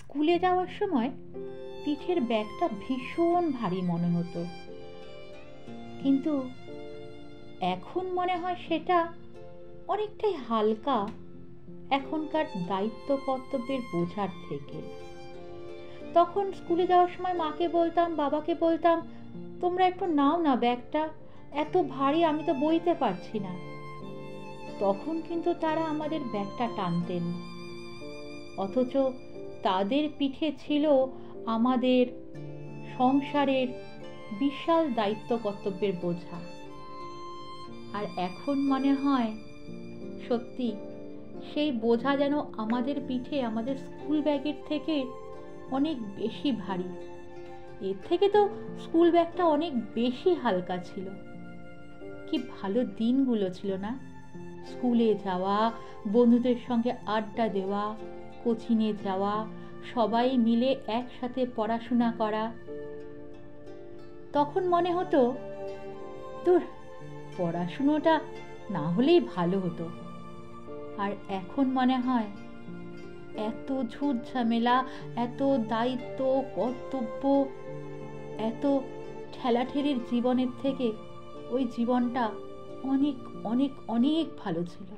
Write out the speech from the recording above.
স্কুলে যাওয়ার সময় পিঠের ব্যাগটা ভীষণ ভারী মনে হতো, কিন্তু এখন মনে হয় সেটা অনেকটাই হালকা এখনকার দায়িত্ব কর্তব্যের বোঝার থেকে। তখন স্কুলে যাওয়ার সময় মাকে বলতাম, বাবাকে বলতাম, তোমরা একটু নাও না ব্যাগটা, এত ভারী আমি তো বইতে পারছি না। তখন কিন্তু তারা আমাদের ব্যাগটা টানতেন, অথচ তাদের পিঠে ছিল আমাদের সংসারের বিশাল দায়িত্ব কর্তব্যের বোঝা। আর এখন মনে হয় সত্যি সেই বোঝা যেন আমাদের পিঠে আমাদের স্কুল ব্যাগের থেকে অনেক বেশি ভারী। এর থেকে তো স্কুল ব্যাগটা অনেক বেশি হালকা ছিল। কি ভালো দিনগুলো ছিল না? স্কুলে যাওয়া, বন্ধুদের সঙ্গে আড্ডা দেওয়া, কোচিংয়ে যাওয়া, সবাই মিলে একসাথে পড়াশোনা করা। তখন মনে হতো তোর পড়াশুনোটা না হলেই ভালো হতো। আর এখন মনে হয় এত ঝুট ঝামেলা, এত দায়িত্ব কর্তব্য, এত ঠেলাঠেলির জীবনের থেকে ওই জীবনটা অনেক অনেক অনেক ভালো ছিল।